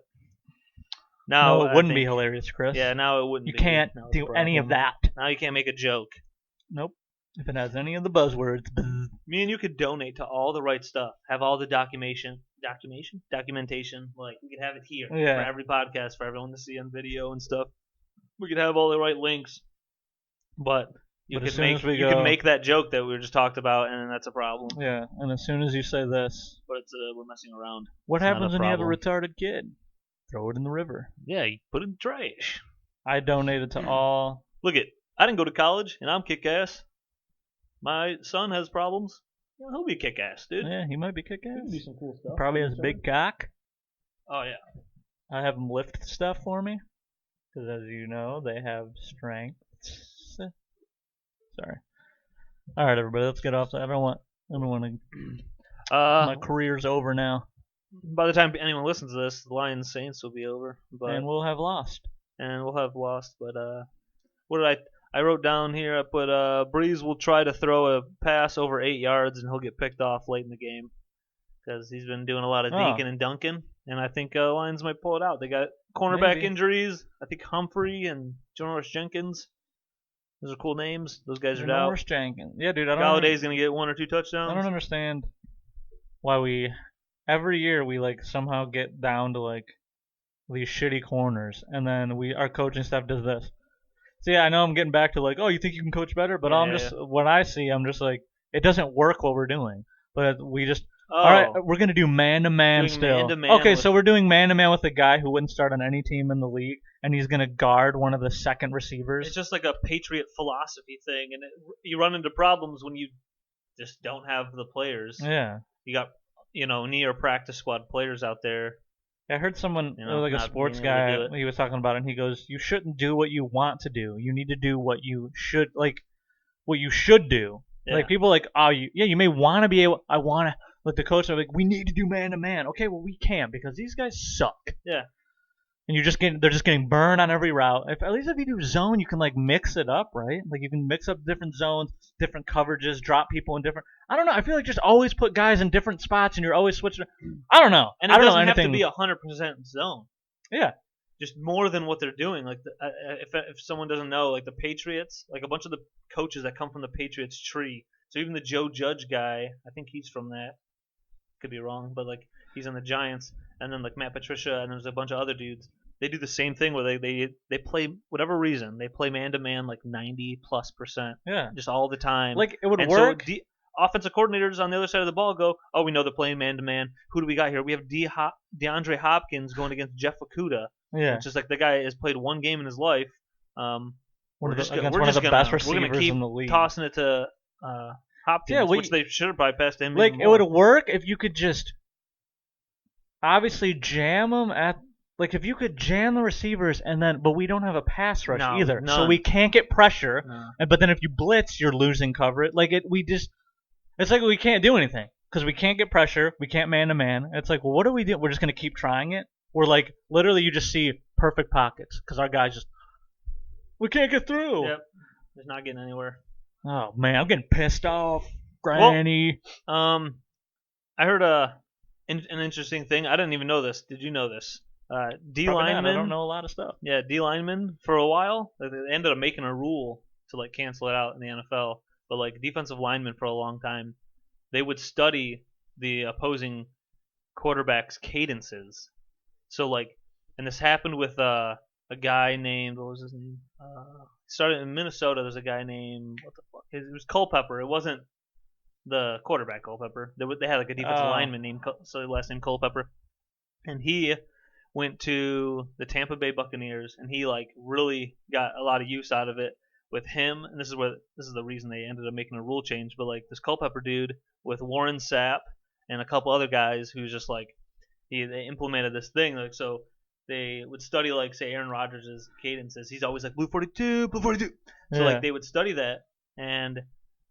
now no, it wouldn't be hilarious, Chris. Yeah, now it wouldn't. You can't do any of that. Now you can't make a joke. Nope. If it has any of the buzzwords. Me and you could donate to all the right stuff. Have all the documentation. Like we could have it here for every podcast for everyone to see on video and stuff. We could have all the right links, but you could make that joke that we were just talked about, and that's a problem. Yeah, and as soon as you say this, but it's we're messing around. What happens when you have a retarded kid? Throw it in the river. Yeah, you put it in the trash. I donated to all. Look I didn't go to college, and I'm kick-ass. My son has problems. He'll be kick-ass, dude. Yeah, he might be kick-ass. He can do some cool stuff. Probably has a big cock. Oh, yeah. I have him lift stuff for me. Because as you know, they have strengths. Sorry. Alright, everybody, let's get off that. I don't want my career's over now. By the time anyone listens to this, the Lions Saints will be over. And we'll have lost. But, what did I wrote down here, I put, Breeze will try to throw a pass over 8 yards, and he'll get picked off late in the game. Because he's been doing a lot of deking and dunking, and I think Lions might pull it out. They got cornerback injuries. I think Humphrey and Janoris Jenkins. Those are cool names. Those guys are out. Janoris Jenkins. Yeah, dude. Galladay's going to get 1 or 2 touchdowns. I don't understand why every year we somehow get down to these shitty corners, and then our coaching staff does this. See, I know I'm getting back to you think you can coach better, but when I see, I'm just like, it doesn't work what we're doing. But we just Oh, All right, we're gonna do man-to-man Doing still. man-to-man Okay, with- so we're doing man-to-man with a guy who wouldn't start on any team in the league, and he's gonna guard one of the second receivers. it's just like a Patriot philosophy thing, and you run into problems when you just don't have the players. Yeah. You got near or practice squad players out there. I heard someone, like a not sports being able to guy, do it. he was talking about it, and he goes, "You shouldn't do what you want to do. You need to do what you should, what you should do." Yeah. Like people like, oh, you may want to be able. I want to. Like the coach, are like, we need to do man to man. Okay, well we can't because these guys suck. Yeah. And they're just getting burned on every route. At least if you do zone, you can like mix it up, right? Like you can mix up different zones, different coverages, drop people in different. I don't know. I feel like just always put guys in different spots, and you're always switching. I don't know. And it I don't doesn't know anything. have to be 100% zone. Yeah. Just more than what they're doing. Like if someone doesn't know, like the Patriots, like a bunch of the coaches that come from the Patriots tree. So even the Joe Judge guy, I think he's from that. Could be wrong, but like he's on the Giants, and then like Matt Patricia, and there's a bunch of other dudes. They do the same thing where they play whatever reason they play man to man like 90+%. Yeah. Just all the time. Like it would and work. So offensive coordinators on the other side of the ball go, oh, we know they're playing man to man. Who do we got here? We have DeAndre Hopkins going against Jeff Okudah. Yeah. Which is like the guy has played one game in his life. We're against gonna, one of the best we're receivers gonna keep in the league. tossing it to Hopkins, Yeah, which they should have probably passed him. Like even it more. would work if you could just obviously jam them at. Like if you could jam the receivers and then, but we don't have a pass rush No, either, so none. we can't get pressure. No. But then if you blitz, you're losing coverage. Like it's like we can't do anything because we can't get pressure. We can't man to man. It's like, well, what do we do? We're just gonna keep trying it. We're like literally, you just see perfect pockets because our guys we can't get through. Yep, just not getting anywhere. Oh man, I'm getting pissed off, Granny. I heard an interesting thing. I didn't even know this. Did you know this? D Probably not. linemen. I don't know a lot of stuff. Yeah, D linemen for a while. They ended up making a rule to like cancel it out in the NFL. But like defensive linemen for a long time, they would study the opposing quarterback's cadences. So like, and this happened with a guy named, what was his name? Started in Minnesota. There's a guy named, what the fuck? It was Culpepper. It wasn't the quarterback Culpepper. They had like a defensive lineman named last name Culpepper, and he went to the Tampa Bay Buccaneers, and he like really got a lot of use out of it with him. And this is the reason they ended up making a rule change. But like this Culpepper dude with Warren Sapp and a couple other guys who's just like they implemented this thing. Like so they would study like say Aaron Rodgers' cadences. He's always like blue 42, blue 42. So like they would study that and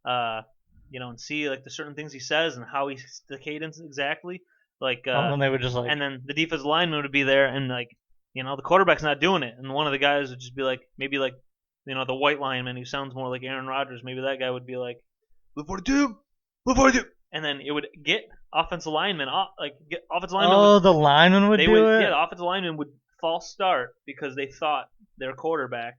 and see like the certain things he says and how he's the cadence exactly. Like and they would just like, and then the defensive lineman would be there and like the quarterback's not doing it, and one of the guys would just be like maybe like the white lineman who sounds more like Aaron Rodgers, maybe that guy would be like blue 42, blue 42, and then it would get offensive lineman the lineman would do it. Yeah, the offensive lineman would false start because they thought their quarterback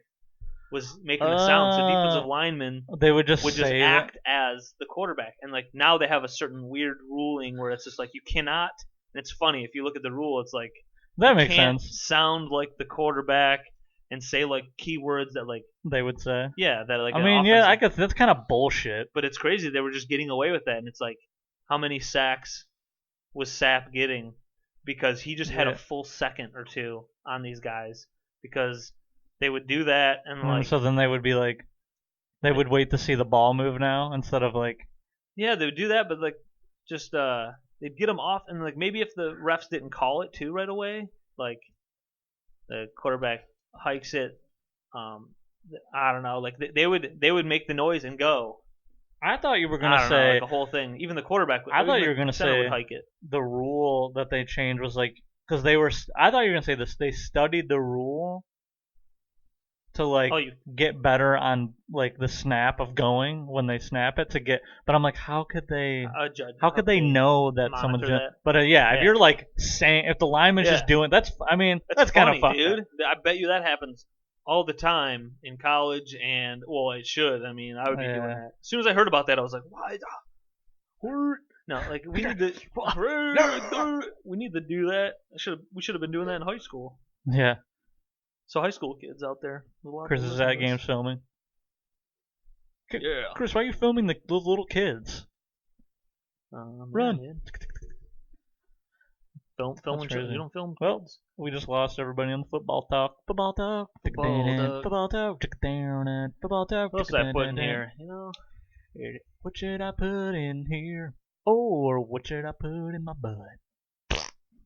was making a sound. So defensive linemen they would just act as the quarterback, and like now they have a certain weird ruling where it's just like you cannot. And it's funny if you look at the rule, it's like that makes can't sense. sound like the quarterback and say like keywords that like they would say. Yeah, that like. I mean, yeah, I guess that's kind of bullshit. But it's crazy they were just getting away with that, and it's like how many sacks was Sapp getting because he just had a full second or two on these guys because they would do that and like. So then they would be like, they would wait to see the ball move now instead of like. Yeah, they would do that, but like just they'd get them off, and like maybe if the refs didn't call it too right away, like the quarterback hikes it, I don't know, like they would make the noise and go. I thought you were gonna say like a whole thing. Even the quarterback. I thought you were gonna say would hike it. The rule that they changed was like because they were. I thought you were gonna say this. They studied the rule to like get better on like the snap of going when they snap it to get. But I'm like, how could they? How could they know that someone's doing? But if you're like saying if the lineman's just doing that's that's kind of funny, dude. I bet you that happens all the time in college, and well, it should. I mean, I would be doing that. As soon as I heard about that, I was like, why? No, like we need to. We need to do that. We should have been doing that in high school. Yeah. So high school kids out there. Chris is at games filming. Yeah. Chris, why are you filming those little kids? Run. Film That's and crazy. you don't film Well, kids. we just lost everybody on the football talk. Football talk. Football talk. Football talk. Football talk. What else did I put in here? What should I put in here? Or what should I put in my butt?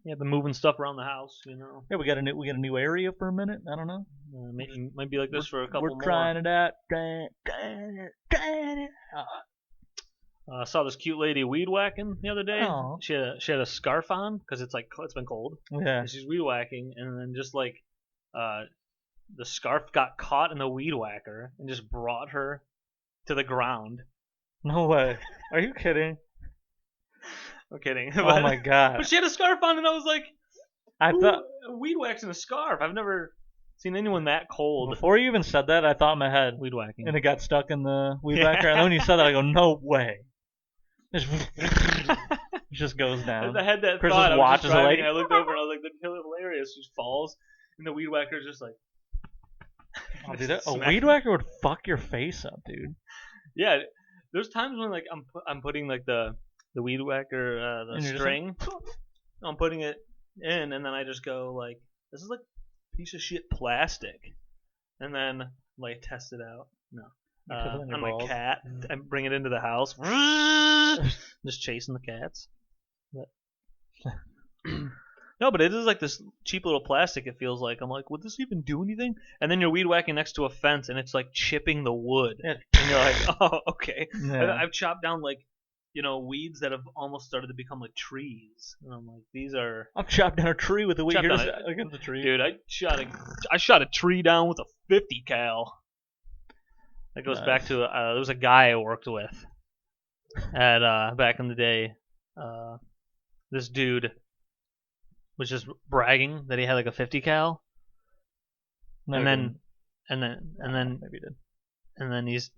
Yeah, been moving stuff around the house. Yeah, we got a new area for a minute. I don't know. Might be like this for a couple more. We're trying it out. I saw this cute lady weed whacking the other day. Aw. She had a scarf on because it's been cold. Yeah. And she's weed whacking, and then just the scarf got caught in the weed whacker and just brought her to the ground. No way. Are you kidding? I'm kidding. Oh my god. But she had a scarf on, and I was like, I thought weed whacking a scarf. I've never seen anyone that cold. before you even said that, I thought in my head, Weed whacking. and it got stuck in the weed whacker. And then when you said that, I go, no way. It just goes down. I had that Chris thought. just I was watches just a driving, lady. and I looked over, and I was like, "That's hilarious." She falls, and the weed whacker's just like. Oh, dude, a weed whacker would fuck your face up, dude. Yeah, there's times when I'm putting the weed whacker the string. I'm putting it in, and then I just go like, "This is like a piece of shit plastic," and then test it out. No. On my cat, I bring it into the house, just chasing the cats. No, but it is like this cheap little plastic. It feels like I'm like, would this even do anything? And then you're weed whacking next to a fence, and it's like chipping the wood, and you're like, oh, okay. Yeah. I've chopped down weeds that have almost started to become like trees, and I'm like, these are. I've chopped down a tree with a weed. Chopped Here's down against the tree. Dude, I shot a tree down with a 50 cal. That goes back to there was a guy I worked with at back in the day. This dude was just bragging that he had like a 50 cal, No, and then maybe he did. And then he's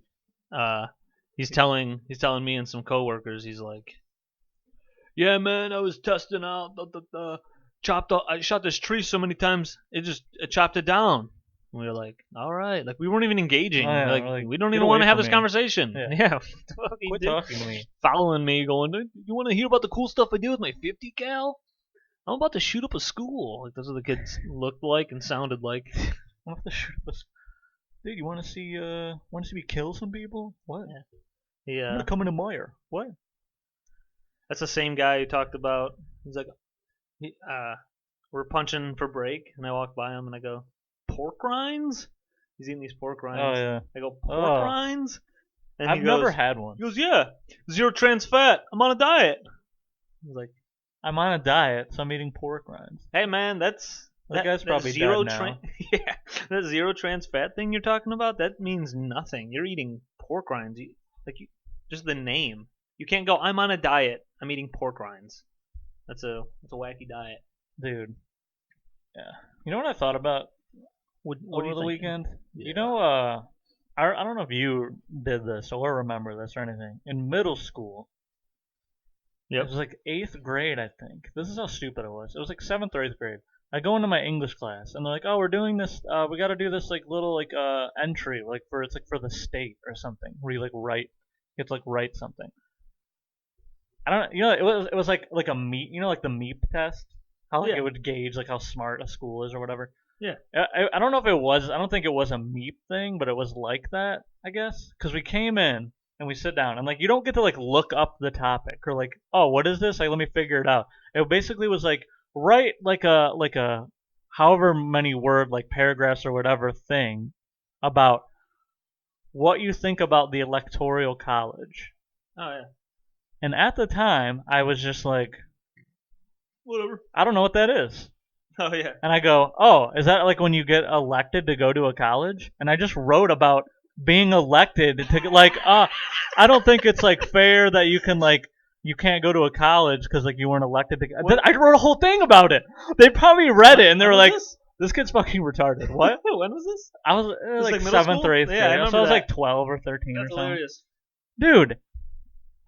telling me and some coworkers, he's like, yeah, man, I was testing out I shot this tree so many times it chopped it down. And we were like, all right, we weren't even engaging. Oh, yeah, like we don't even want to have this conversation. Yeah. Quit talking to me. Following me, going, you want to hear about the cool stuff I do with my 50 cal? I'm about to shoot up a school. Like, that's what the kids looked like and sounded like. I'm about to shoot up a school. Dude, you want to see me kill some people? What? Yeah. I'm gonna come into Meyer. What? That's the same guy who talked about. He's like, we're punching for break, and I walk by him and I go, pork rinds? He's eating these pork rinds. Oh yeah. I go, pork rinds? And I've never had one. He goes, yeah, 0 trans fat. I'm on a diet. I was like, I'm on a diet, so I'm eating pork rinds. hey man, that guy's probably zero dead now. Yeah, that 0 trans fat thing you're talking about, that means nothing. You're eating pork rinds. Just the name. You can't go, I'm on a diet. I'm eating pork rinds. That's a wacky diet. Dude. Yeah. You know what I thought about over the weekend? Yeah. You know, I don't know if you did this or remember this or anything. In middle school, Yep. it was like 8th grade, I think. This is how stupid it was. It was like 7th or 8th grade. I go into my English class, and they're like, oh, we're doing this, we gotta do this, little, entry, for the state or something, where you, you have to, write something. I don't know, it was like a MEP, the MEP test? How, it would gauge, how smart a school is or whatever. Yeah. I don't know if it was, I don't think it was a MEP thing, but it was like that, I guess. Because we came in, and we sit down, and, you don't get to, look up the topic, or, oh, what is this? Let me figure it out. It basically was, write, a however many word, paragraphs or whatever thing about what you think about the Electoral College. Oh, yeah. And at the time, I was just like, whatever. I don't know what that is. Oh, yeah. And I go, oh, is that when you get elected to go to a college? And I just wrote about being elected to, I don't think it's, fair that you can, you can't go to a college because, you weren't elected to. I wrote a whole thing about it. They probably read it, and they were like, this kid's fucking retarded. What? When was this? I was middle 7th school? or 8th grade. Yeah, I remember so I was that. 12 or 13 That's or something. hilarious. Dude,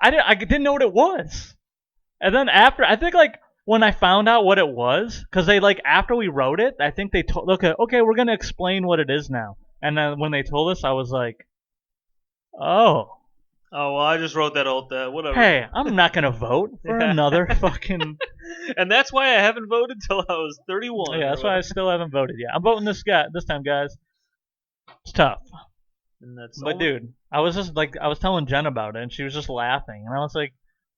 I didn't know what it was. And then after, I think, when I found out what it was, because they, after we wrote it, I think they told, okay, we're going to explain what it is now. And then when they told us, I was like, oh. Oh, well, I just wrote that whatever. Hey, I'm not going to vote for another fucking And that's why I haven't voted till I was 31. Yeah, that's why I still haven't voted yet. I'm voting this time, guys. It's tough. And that's But dude, I was just like, I was telling Jen about it, and she was just laughing, and I was like,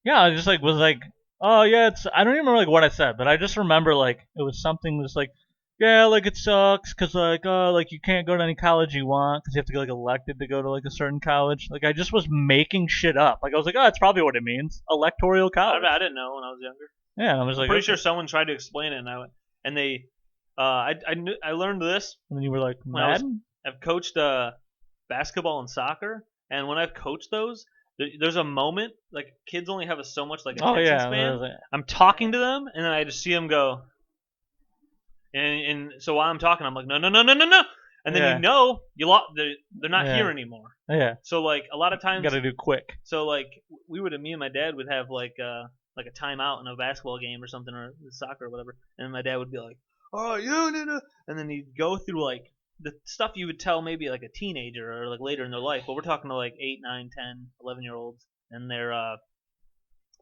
yeah, I just like was like, oh yeah, it's. I don't even remember like what I said, but I just remember like it was something just like, yeah, like it sucks, cause like you can't go to any college you want, cause you have to get like elected to go to like a certain college. Like I just was making shit up. Like I was like, oh, that's probably what it means, electoral college. I didn't know when I was younger. Yeah, and I was I'm like, pretty okay. sure someone tried to explain it, and they, I learned this And then you were like, when Madden? I've coached basketball and soccer, and when I've coached those, there's a moment like kids only have so much like Oh attention yeah, span. like, I'm talking to them, and then I just see them go, and so while I'm talking, I'm like, no, no, no, no, no, no, and then yeah, they're not yeah, here anymore. yeah. So like a lot of You times, gotta do quick. so like me and my dad would have like a timeout in a basketball game or something or soccer or whatever, and my dad would be like, "Oh, no, no, no," and then he'd go through like the stuff you would tell maybe like a teenager or like later in their life, but we're talking to like 8, 9, 10, 11 year olds, and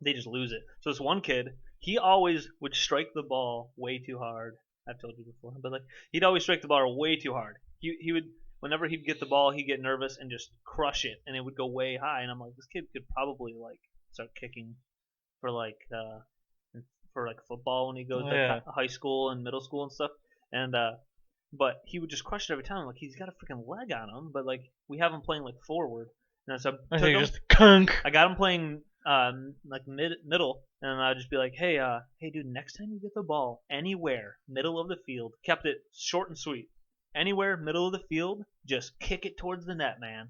they just lose it. So this one kid, he always would strike the ball way too hard. I've told you before, but like he'd always strike the ball way too hard. He would whenever he'd get the ball, he'd get nervous and just crush it, and it would go way high. And I'm like, this kid could probably like start kicking for like football when he goes to Yeah. high school and middle school and stuff. And but he would just crush it every time. Like he's got a freaking leg on him, but like we have him playing like forward. And so I I took think him. just kunk. I got him playing like middle, and I'd just be like, hey dude, next time you get the ball anywhere middle of the field, kept it short and sweet. Anywhere middle of the field, just kick it towards the net, man.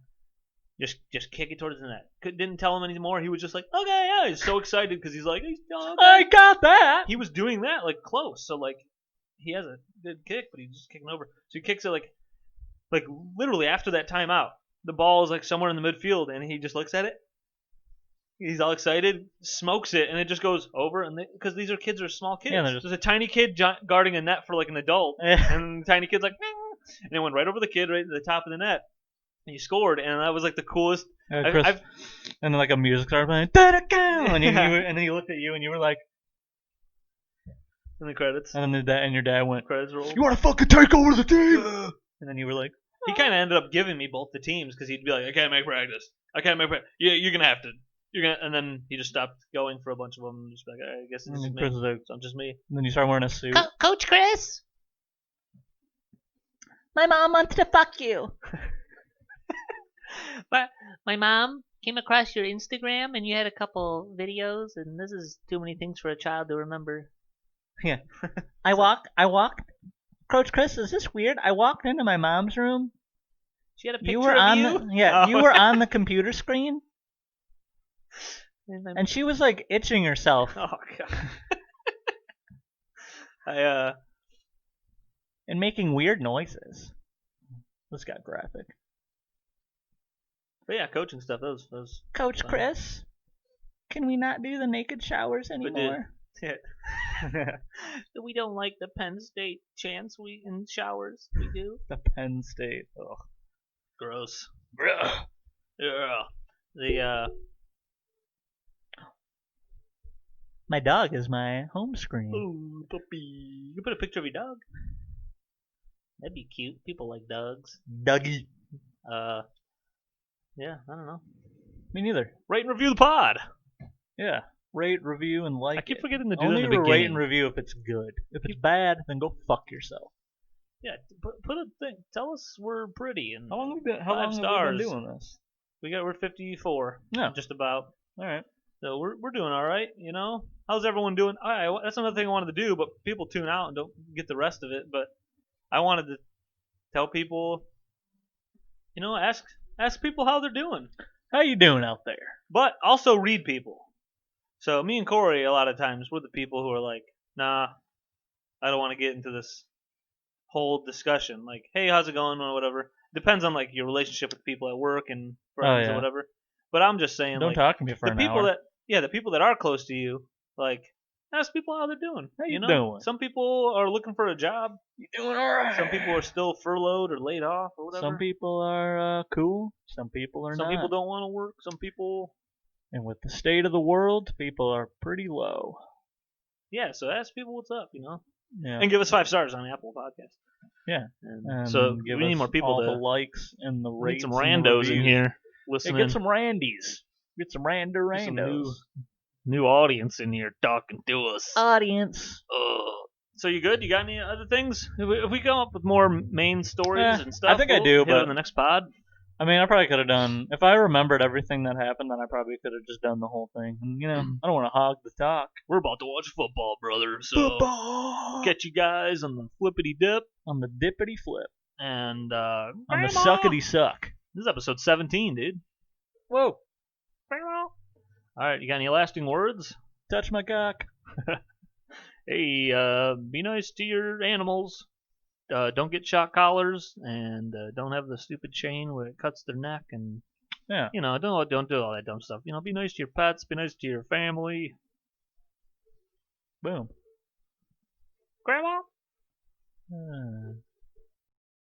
Just kick it towards the net. Didn't tell him anymore. He was just like, okay, yeah. He's so excited because he's like, okay. I got that. He was doing that like close, so like he has a good kick, but he's just kicking over. So he kicks it like literally after that timeout. The ball is like somewhere in the midfield, and he just looks at it. He's all excited, smokes it, and it just goes over. And because these kids are small kids, Yeah, there's a tiny kid guarding a net for like an adult, Yeah. and the tiny kid's like, and it went right over the kid, right to the top of the net. And he scored, and that was like the coolest. Chris, and then like a music started playing, and then he looked at you, and you were like, in the credits. And then your dad went, credits roll. You want to fucking take over the team? And then you were like, he kind of ended up giving me both the teams because he'd be like, I can't make practice. Yeah, you're gonna have to. And then he just stopped going for a bunch of them. And just be like, I guess it's just me. So I'm just me. And then you start wearing a suit. Coach Chris, my mom wants to fuck you. But my mom came across your Instagram and you had a couple videos, and this is too many things for a child to remember. Yeah. I walked. Coach Chris, is this weird? I walked into my mom's room. She had a picture You were of on you. you were on the computer screen, and she was like itching herself Oh god. and making weird noises. This got graphic. But yeah, coaching stuff. Those. Coach fun. Chris, can we not do the naked showers anymore? We don't like the Penn State chants in showers. We do. The Penn State. Ugh. Gross. Ugh. Yeah. My dog is my home screen. Ooh, puppy. You can put a picture of your dog. That'd be cute. People like dogs. Dougie. Yeah, I don't know. Me neither. Rate and review the pod. Yeah. Rate, review, and like I keep it. forgetting to do Only that in the rate beginning. and review if it's good. If it's bad, then go fuck yourself. Yeah, put a thing. Tell us we're pretty and How long have we been, how 5 long have we stars. been doing this? We're 54. Yeah. Just about. All right. So we're doing all right, you know. How's everyone doing? All right, that's another thing I wanted to do, but people tune out and don't get the rest of it. But I wanted to tell people, you know, ask people how they're doing, How you doing out there? but also read people. So me and Cory, a lot of times, we're the people who are like, nah, I don't want to get into this whole discussion. Like, hey, how's it going or whatever. Depends on like your relationship with people at work and friends yeah. or whatever. But I'm just saying, Don't like, talk to me for the an people hour. the people that are close to you, like, ask people how they're doing. How you know, doing? some people are looking for a job. You doing all right? Some people are still furloughed or laid off or whatever. Some people are cool. Some people are Some not. people don't want to work. Some people. And with the state of the world, people are pretty low. Yeah, so ask people what's up, Yeah. and give us 5 stars on Apple Podcasts. Yeah. And so give we need us more people all to the likes and the we need rates some and the randos in reviews. here Yeah, listening. get some randies. Get some randos. Some new audience in here talking to us. Audience. So you good? You got any other things? If we come up with more main stories and stuff, I think I we'll do, hit it but in the next pod. I mean, I probably could have done, if I remembered everything that happened, then I probably could have just done the whole thing. And, I don't want to hog the talk. We're about to watch football, brother. So Football! catch you guys on the flippity dip. On the dippity flip. And on the suckety suck. This is episode 17, dude. Whoa. All right, you got any lasting words? Touch my cock. Hey, be nice to your animals. Don't get shock collars, and don't have the stupid chain where it cuts their neck, and don't do all that dumb stuff. Be nice to your pets, be nice to your family. Boom. Grandma.